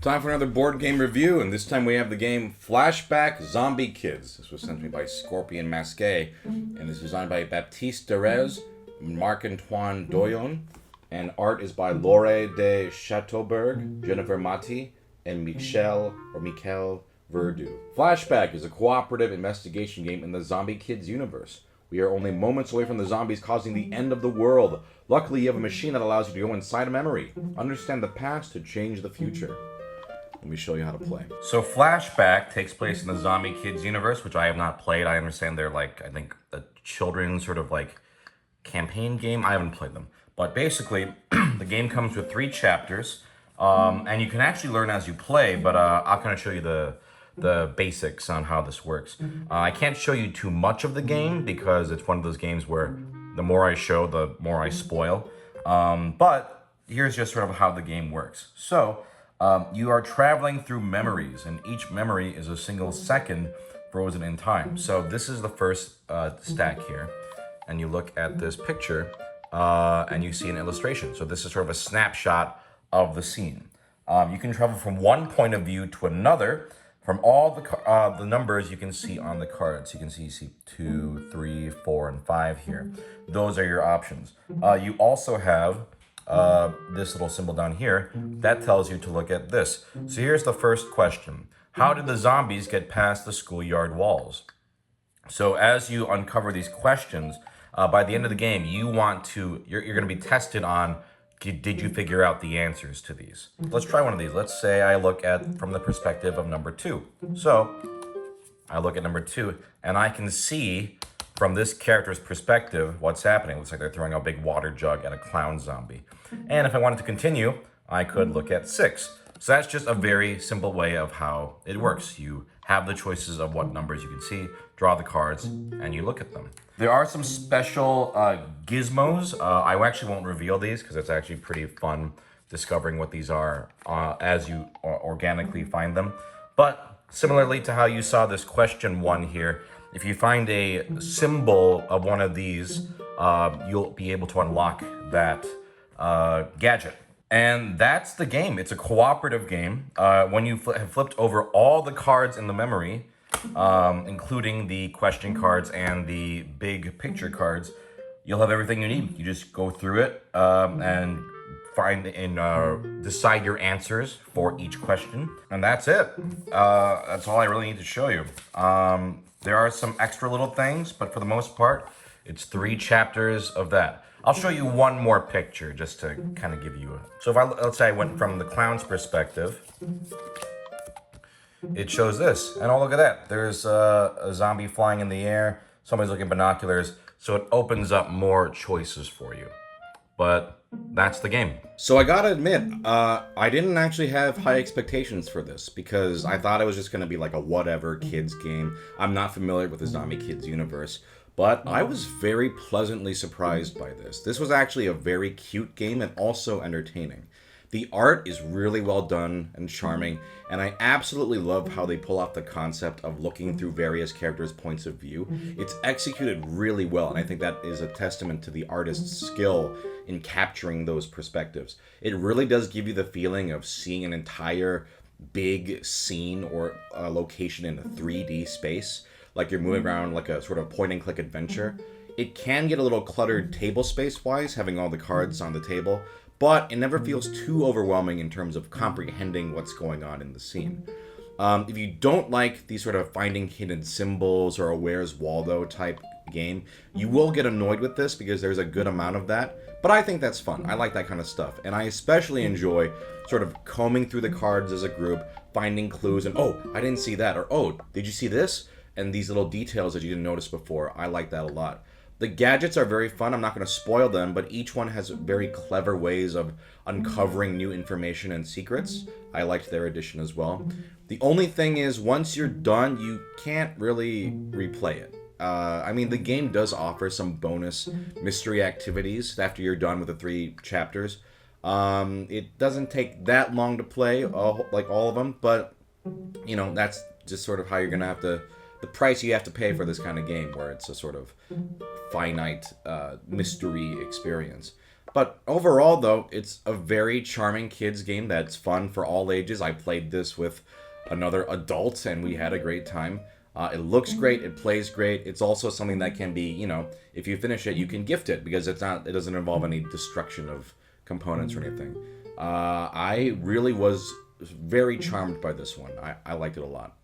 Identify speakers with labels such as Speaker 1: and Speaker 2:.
Speaker 1: Time for another board game review, and this time we have the game Flashback Zombie Kidz. This was sent to me by Scorpion Masque, and this is designed by Baptiste Derez, Marc-Antoine Doyon, and art is by Laure de Chateauberg, Jennifer Mati, and Michel Verdu. Flashback is a cooperative investigation game in the Zombie Kidz universe. We are only moments away from the zombies causing the end of the world. Luckily, you have a machine that allows you to go inside a memory, understand the past to change the future. Let me show you how to play. So Flashback takes place in the Zombie Kidz universe, which I have not played. I understand they're like, I think, a children's sort of like campaign game. I haven't played them. But basically, the game comes with 3 chapters, and you can actually learn as you play, but I'll kind of show you the basics on how this works. I can't show you too much of the game because it's one of those games where the more I show, the more I spoil. But here's just sort of how the game works. So, you are traveling through memories, and each memory is a single second frozen in time. So this is the first stack here, and you look at this picture, and you see an illustration. So this is sort of a snapshot of the scene. You can travel from one point of view to another from all the numbers you can see on the cards. You can see 2, 3, 4, and 5 here. Those are your options. You also have this little symbol down here that tells you to look at this. So here's the first question. How did the zombies get past the schoolyard walls? So as you uncover these questions, by the end of the game, you're going to be tested on, did you figure out the answers to these? Let's try one of these. Let's say I look at from the perspective of number 2. So I look at number 2 and I can see from this character's perspective what's happening. It looks like they're throwing a big water jug at a clown zombie. And if I wanted to continue, I could look at 6. So that's just a very simple way of how it works. You have the choices of what numbers you can see, draw the cards, and you look at them. There are some special gizmos. I actually won't reveal these because it's actually pretty fun discovering what these are as you organically find them. But similarly to how you saw this question 1 here, if you find a symbol of one of these, you'll be able to unlock that gadget. And that's the game. It's a cooperative game. When you have flipped over all the cards in the memory, including the question cards and the big picture cards, you'll have everything you need. You just go through it and find and decide your answers for each question. And that's it. That's all I really need to show you. There are some extra little things, but for the most part, it's 3 chapters of that. I'll show you one more picture just to kind of give you so if let's say I went from the clown's perspective, it shows this, and oh, look at that. There's a zombie flying in the air, somebody's looking at binoculars, so it opens up more choices for you. But that's the game. So I gotta admit, I didn't actually have high expectations for this because I thought it was just gonna be like a whatever kids game. I'm not familiar with the Zombie Kidz universe, but I was very pleasantly surprised by this. This was actually a very cute game and also entertaining. The art is really well done and charming, and I absolutely love how they pull off the concept of looking through various characters' points of view. It's executed really well, and I think that is a testament to the artist's skill in capturing those perspectives. It really does give you the feeling of seeing an entire big scene or a location in a 3D space, like you're moving around like a sort of point-and-click adventure. It can get a little cluttered table space-wise, having all the cards on the table, but it never feels too overwhelming in terms of comprehending what's going on in the scene. If you don't like these sort of finding hidden symbols or a Where's Waldo type game, you will get annoyed with this because there's a good amount of that, but I think that's fun. I like that kind of stuff, and I especially enjoy sort of combing through the cards as a group, finding clues, and oh, I didn't see that, or oh, did you see this? And these little details that you didn't notice before. I like that a lot. The gadgets are very fun. I'm not going to spoil them, but each one has very clever ways of uncovering new information and secrets. I liked their addition as well. The only thing is, once you're done, you can't really replay it. I mean, the game does offer some bonus mystery activities after you're done with the 3 chapters. It doesn't take that long to play, like all of them, but, you know, that's just sort of how you're going to have to... the price you have to pay for this kind of game, where it's a sort of finite mystery experience. But overall, though, it's a very charming kids game that's fun for all ages. I played this with another adult, and we had a great time. It looks great. It plays great. It's also something that can be, you know, if you finish it, you can gift it because it doesn't involve any destruction of components or anything. I really was very charmed by this one. I liked it a lot.